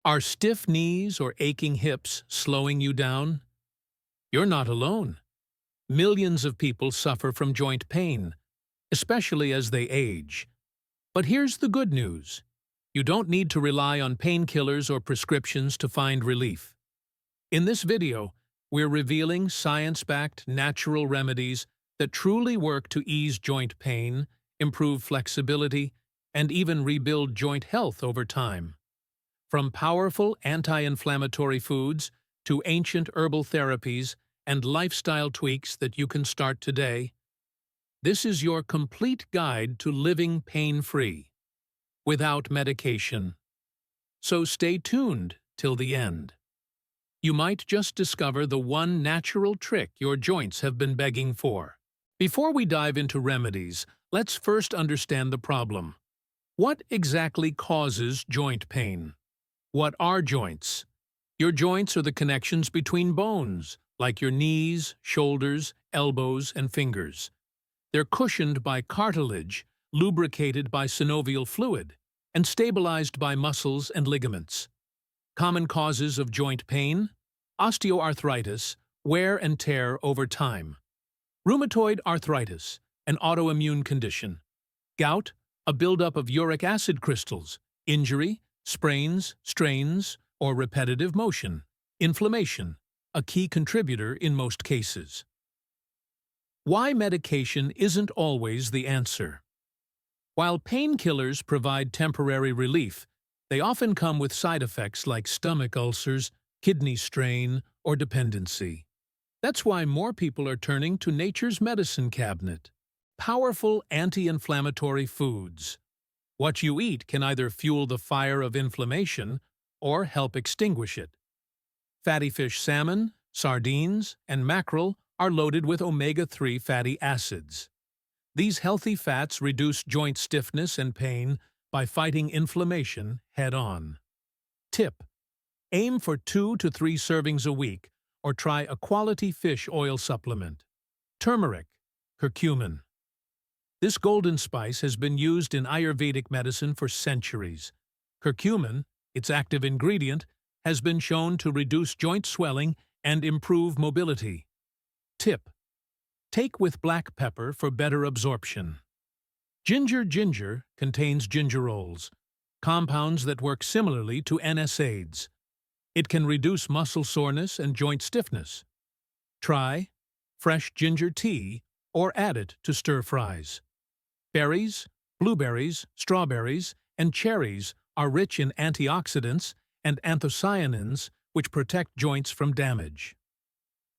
Are stiff knees or aching hips slowing you down? You're not alone. Millions of people suffer from joint pain, especially as they age. But here's the good news. You don't need to rely on painkillers or prescriptions to find relief. In this video, we're revealing science-backed natural remedies that truly work to ease joint pain, improve flexibility, and even rebuild joint health over time. From powerful anti-inflammatory foods to ancient herbal therapies and lifestyle tweaks that you can start today, this is your complete guide to living pain-free, without medication. So stay tuned till the end. You might just discover the one natural trick your joints have been begging for. Before we dive into remedies, let's first understand the problem. What exactly causes joint pain? What are joints? Your joints are the connections between bones, like your knees, shoulders, elbows, and fingers. They're cushioned by cartilage, lubricated by synovial fluid, and stabilized by muscles and ligaments. Common causes of joint pain: osteoarthritis, wear and tear over time; rheumatoid arthritis, an autoimmune condition; gout, a buildup of uric acid crystals; injury, sprains, strains, or repetitive motion; inflammation, a key contributor in most cases. Why medication isn't always the answer? While painkillers provide temporary relief, they often come with side effects like stomach ulcers, kidney strain, or dependency. That's why more people are turning to nature's medicine cabinet: powerful anti-inflammatory foods. What you eat can either fuel the fire of inflammation or help extinguish it. Fatty fish salmon, sardines, and mackerel are loaded with omega-3 fatty acids. These healthy fats reduce joint stiffness and pain by fighting inflammation head-on. Tip: aim for 2 to 3 servings a week, or try a quality fish oil supplement. Turmeric, curcumin. This golden spice has been used in Ayurvedic medicine for centuries. Curcumin, its active ingredient, has been shown to reduce joint swelling and improve mobility. Tip: take with black pepper for better absorption. Ginger contains gingerols, compounds that work similarly to NSAIDs. It can reduce muscle soreness and joint stiffness. Try fresh ginger tea or add it to stir-fries. Berries, blueberries, strawberries, and cherries are rich in antioxidants and anthocyanins, which protect joints from damage.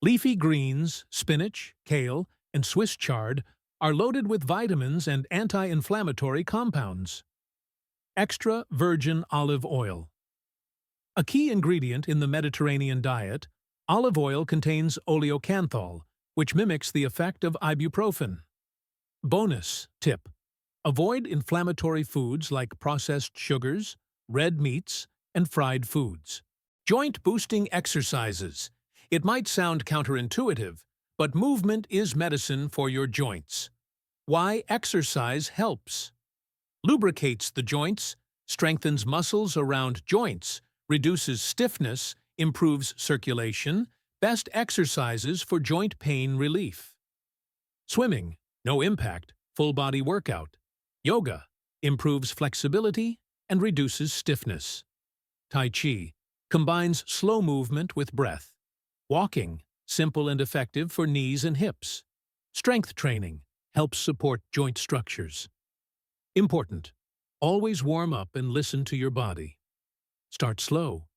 Leafy greens, spinach, kale, and Swiss chard are loaded with vitamins and anti-inflammatory compounds. Extra virgin olive oil. A key ingredient in the Mediterranean diet, olive oil contains oleocanthal, which mimics the effect of ibuprofen. Bonus tip: avoid inflammatory foods like processed sugars, red meats, and fried foods. Joint-boosting exercises. It might sound counterintuitive, but movement is medicine for your joints. Why exercise helps? Lubricates the joints, strengthens muscles around joints, reduces stiffness, improves circulation. Best exercises for joint pain relief. Swimming, no impact, full-body workout. Yoga, improves flexibility and reduces stiffness. Tai Chi, combines slow movement with breath. Walking, simple and effective for knees and hips. Strength training, helps support joint structures. Important: always warm up and listen to your body. Start slow.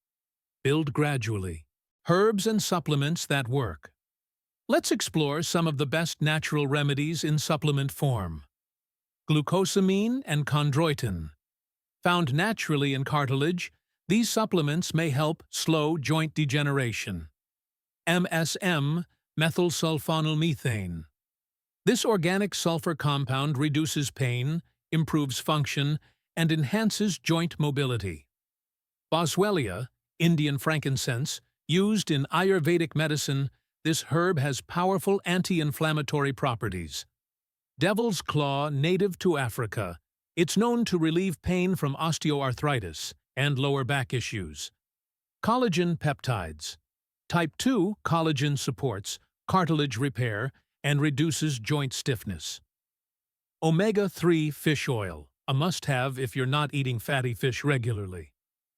Build gradually. Herbs and supplements that work. Let's explore some of the best natural remedies in supplement form. Glucosamine and chondroitin. Found naturally in cartilage, these supplements may help slow joint degeneration. MSM, methylsulfonylmethane. This organic sulfur compound reduces pain, improves function, and enhances joint mobility. Boswellia, Indian frankincense, used in Ayurvedic medicine, this herb has powerful anti-inflammatory properties. Devil's claw, native to Africa. It's known to relieve pain from osteoarthritis, and lower back issues. Collagen peptides. Type 2 collagen supports cartilage repair and reduces joint stiffness. Omega-3 fish oil, a must-have if you're not eating fatty fish regularly.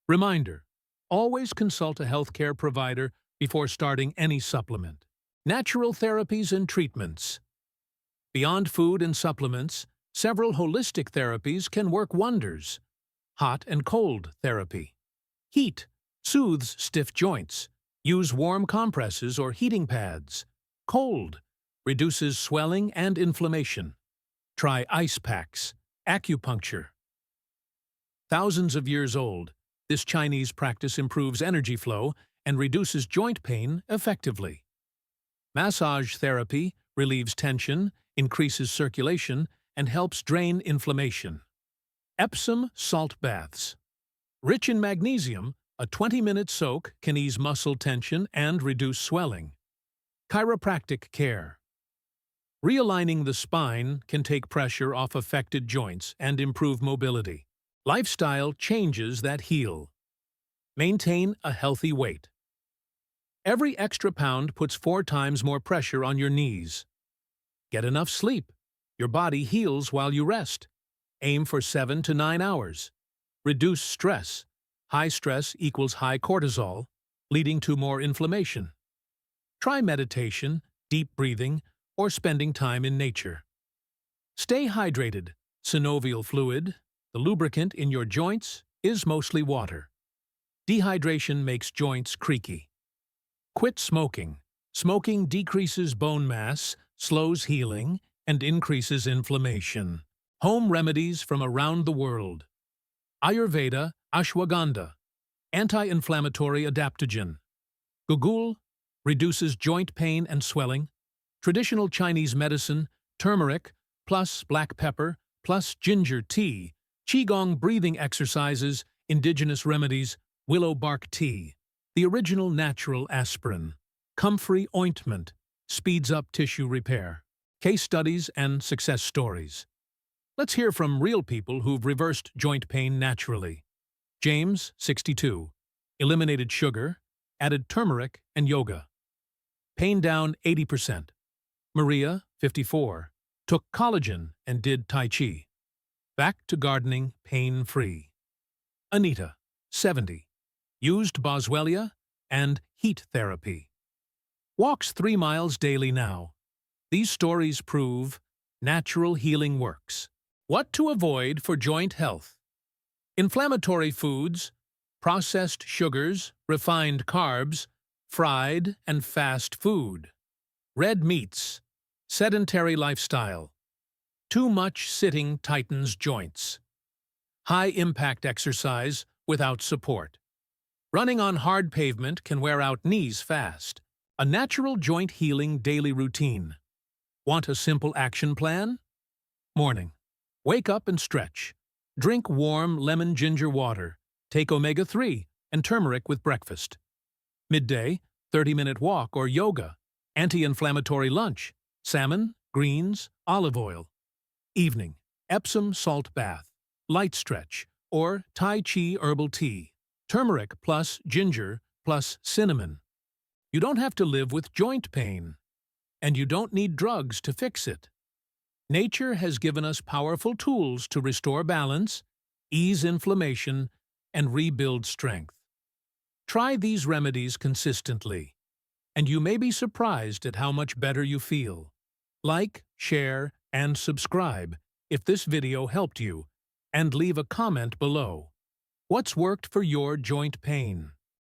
Reminder: always consult a healthcare provider before starting any supplement. Natural therapies and treatments. Beyond food and supplements, several holistic therapies can work wonders. Hot and cold therapy. Heat soothes stiff joints. Use warm compresses or heating pads. Cold reduces swelling and inflammation. Try ice packs. Acupuncture. Thousands of years old, this Chinese practice improves energy flow and reduces joint pain effectively. Massage therapy relieves tension, increases circulation, and helps drain inflammation. Epsom salt baths. Rich in magnesium, a 20-minute soak can ease muscle tension and reduce swelling. Chiropractic care. Realigning the spine can take pressure off affected joints and improve mobility. Lifestyle changes that heal. Maintain a healthy weight. Every extra pound puts 4 times more pressure on your knees. Get enough sleep. Your body heals while you rest. Aim for 7 to 9 hours. Reduce stress. High stress equals high cortisol, leading to more inflammation. Try meditation, deep breathing, or spending time in nature. Stay hydrated. Synovial fluid, the lubricant in your joints, is mostly water. Dehydration makes joints creaky. Quit smoking. Smoking decreases bone mass, slows healing, and increases inflammation. Home remedies from around the world. Ayurveda, ashwagandha, anti-inflammatory adaptogen. Gugul reduces joint pain and swelling. Traditional Chinese medicine, turmeric, plus black pepper, plus ginger tea. Qigong breathing exercises, indigenous remedies, willow bark tea. The original natural aspirin. Comfrey ointment speeds up tissue repair. Case studies and success stories. Let's hear from real people who've reversed joint pain naturally. James, 62, eliminated sugar, added turmeric and yoga. Pain down 80%. Maria, 54, took collagen and did Tai Chi. Back to gardening pain-free. Anita, 70, used boswellia and heat therapy. Walks 3 miles daily now. These stories prove natural healing works. What to avoid for joint health? Inflammatory foods, processed sugars, refined carbs, fried and fast food. Red meats, sedentary lifestyle. Too much sitting tightens joints. High-impact exercise without support. Running on hard pavement can wear out knees fast. A natural joint healing daily routine. Want a simple action plan? Morning. Wake up and stretch. Drink warm lemon ginger water. Take omega-3 and turmeric with breakfast. Midday, 30-minute walk or yoga. Anti-inflammatory lunch. Salmon, greens, olive oil. Evening, Epsom salt bath. Light stretch or Tai Chi herbal tea. Turmeric plus ginger plus cinnamon. You don't have to live with joint pain. And you don't need drugs to fix it. Nature has given us powerful tools to restore balance, ease inflammation, and rebuild strength. Try these remedies consistently, and you may be surprised at how much better you feel. Like, share, and subscribe if this video helped you, and leave a comment below. What's worked for your joint pain?